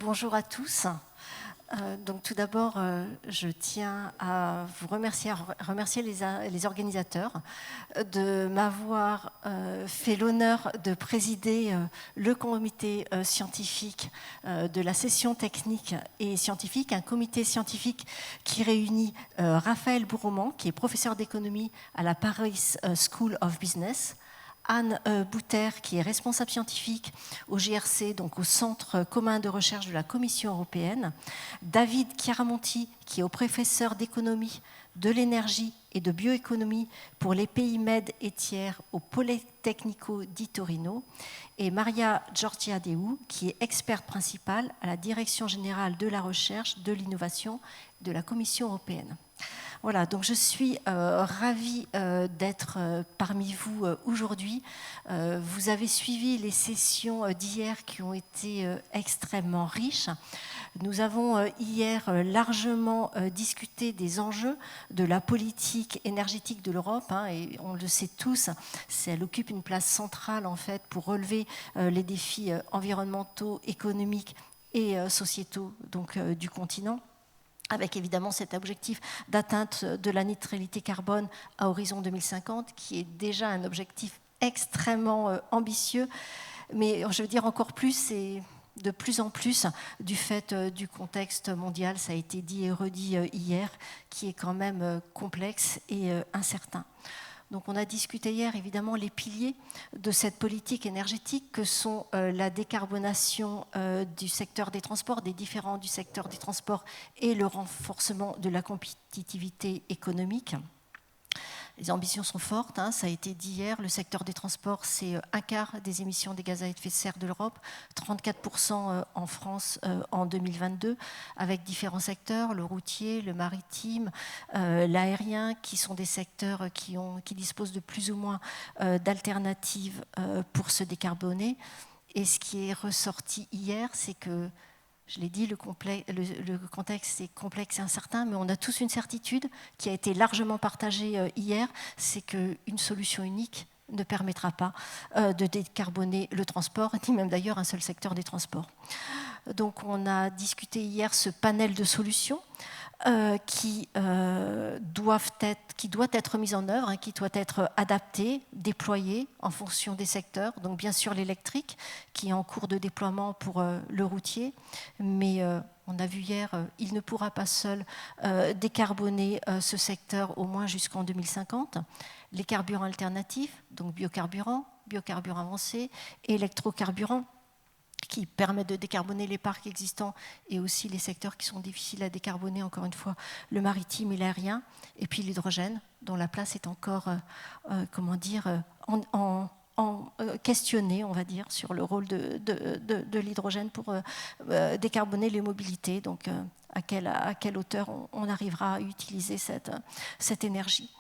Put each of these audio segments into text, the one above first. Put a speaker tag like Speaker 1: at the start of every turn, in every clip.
Speaker 1: Bonjour à tous. Donc tout d'abord, je tiens à vous remercier les organisateurs de m'avoir fait l'honneur de présider le comité scientifique de la session technique et scientifique, un comité scientifique qui réunit Raphaël Bourroman, qui est professeur d'économie à la Paris School of Business, Anne Bouter, qui est responsable scientifique au GRC, donc au Centre commun de recherche de la Commission européenne, David Chiaramonti, qui est professeur d'économie, de l'énergie et de bioéconomie pour les pays MED et tiers au Politecnico di Torino, et Maria Georgiadeu, qui est experte principale à la Direction générale de la recherche, de l'innovation de la Commission européenne. Voilà, donc je suis ravie d'être parmi vous aujourd'hui. Vous avez suivi les sessions d'hier qui ont été extrêmement riches. Nous avons hier largement discuté des enjeux de la politique énergétique de l'Europe, et on le sait tous, elle occupe une place centrale en fait pour relever les défis environnementaux, économiques et sociétaux donc, du continent, avec évidemment cet objectif d'atteinte de la neutralité carbone à horizon 2050, qui est déjà un objectif extrêmement ambitieux, mais je veux dire encore plus, et de plus en plus du fait du contexte mondial, ça a été dit et redit hier, qui est quand même complexe et incertain. Donc on a discuté hier évidemment les piliers de cette politique énergétique que sont la décarbonation du secteur des transports, des différents du secteur des transports et le renforcement de la compétitivité économique. Les ambitions sont fortes, ça a été dit hier, le secteur des transports, c'est un quart des émissions des gaz à effet de serre de l'Europe, 34% en France en 2022, avec différents secteurs, le routier, le maritime, l'aérien, qui sont des secteurs qui disposent de plus ou moins d'alternatives pour se décarboner. Et ce qui est ressorti hier, c'est que, je l'ai dit, le contexte est complexe et incertain, mais on a tous une certitude qui a été largement partagée hier, c'est qu'une solution unique ne permettra pas de décarboner le transport, ni même d'ailleurs un seul secteur des transports. Donc on a discuté hier ce panel de solutions qui doit être mise en œuvre, qui doit être adapté, déployé en fonction des secteurs. Donc bien sûr l'électrique qui est en cours de déploiement pour le routier, mais on a vu hier, il ne pourra pas seul décarboner ce secteur au moins jusqu'en 2050. Les carburants alternatifs, donc biocarburants avancés, et électrocarburants, qui permettent de décarboner les parcs existants et aussi les secteurs qui sont difficiles à décarboner, encore une fois, le maritime et l'aérien, et puis l'hydrogène, dont la place est encore, questionnée, on va dire, sur le rôle de l'hydrogène pour décarboner les mobilités, donc à quelle hauteur on arrivera à utiliser cette énergie.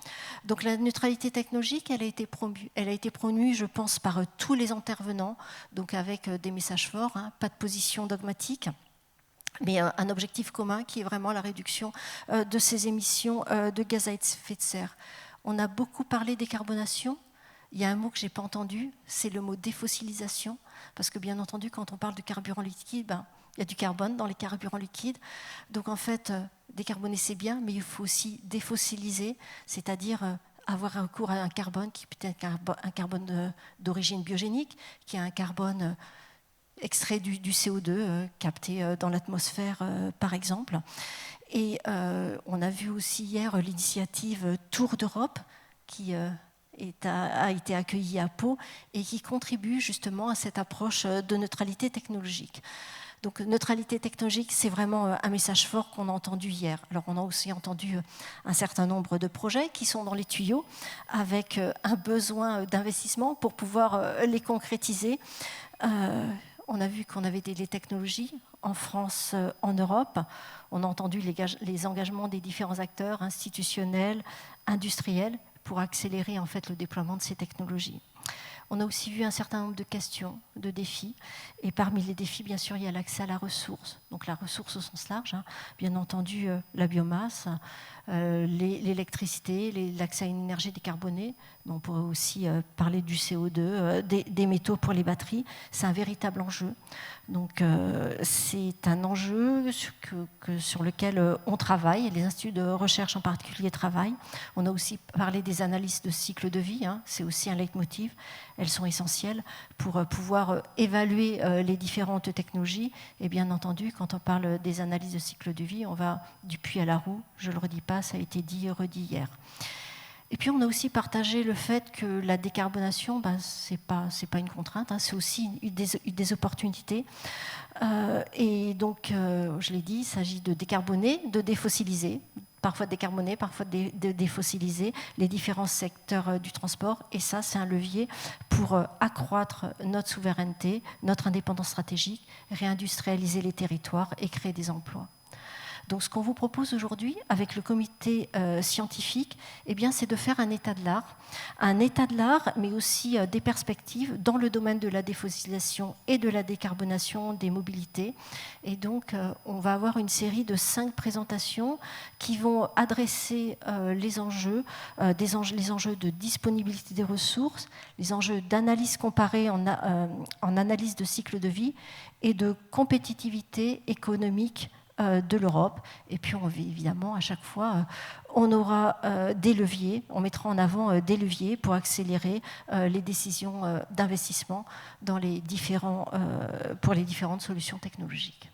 Speaker 1: Donc la neutralité technologique, elle a été promue, je pense, par tous les intervenants, donc avec des messages forts, pas de position dogmatique, mais un objectif commun qui est vraiment la réduction de ces émissions de gaz à effet de serre. On a beaucoup parlé décarbonation. Il y a un mot que je n'ai pas entendu, c'est le mot défossilisation, parce que bien entendu, quand on parle de carburant liquide, il y a du carbone dans les carburants liquides. Donc en fait, décarboner c'est bien, mais il faut aussi défossiliser, c'est-à-dire avoir recours à un carbone qui peut être un carbone d'origine biogénique, qui est un carbone extrait du CO2 capté dans l'atmosphère par exemple. Et on a vu aussi hier l'initiative Tour d'Europe qui a été accueillie à Pau et qui contribue justement à cette approche de neutralité technologique. Donc neutralité technologique, c'est vraiment un message fort qu'on a entendu hier. Alors on a aussi entendu un certain nombre de projets qui sont dans les tuyaux avec un besoin d'investissement pour pouvoir les concrétiser. On a vu qu'on avait les technologies en France, en Europe. On a entendu les engagements des différents acteurs institutionnels, industriels, pour accélérer en fait le déploiement de ces technologies. On a aussi vu un certain nombre de questions, de défis, et parmi les défis, bien sûr, il y a l'accès à la ressource, donc la ressource au sens large, bien entendu la biomasse, l'électricité, l'accès à une énergie décarbonée, On pourrait aussi parler du CO2, des métaux pour les batteries. C'est un véritable enjeu. Donc, c'est un enjeu sur lequel on travaille. Les instituts de recherche en particulier travaillent. On a aussi parlé des analyses de cycle de vie. C'est aussi un leitmotiv. Elles sont essentielles pour pouvoir évaluer les différentes technologies. Et bien entendu, quand on parle des analyses de cycle de vie, on va du puits à la roue. Je ne le redis pas, ça a été dit et redit hier. Et puis on a aussi partagé le fait que la décarbonation, ce n'est pas une contrainte, c'est aussi des opportunités. Et donc, je l'ai dit, il s'agit de décarboner, de défossiliser, parfois de décarboner, parfois de défossiliser les différents secteurs du transport. Et ça, c'est un levier pour accroître notre souveraineté, notre indépendance stratégique, réindustrialiser les territoires et créer des emplois. Donc, ce qu'on vous propose aujourd'hui, avec le comité scientifique, c'est de faire un état de l'art, mais aussi des perspectives dans le domaine de la défossilisation et de la décarbonation des mobilités. Et donc, on va avoir une série de 5 présentations qui vont adresser les enjeux de disponibilité des ressources, les enjeux d'analyse comparée en analyse de cycle de vie et de compétitivité économique de l'Europe. Et puis, évidemment, à chaque fois, on aura des leviers, on mettra en avant des leviers pour accélérer les décisions d'investissement pour les différentes solutions technologiques.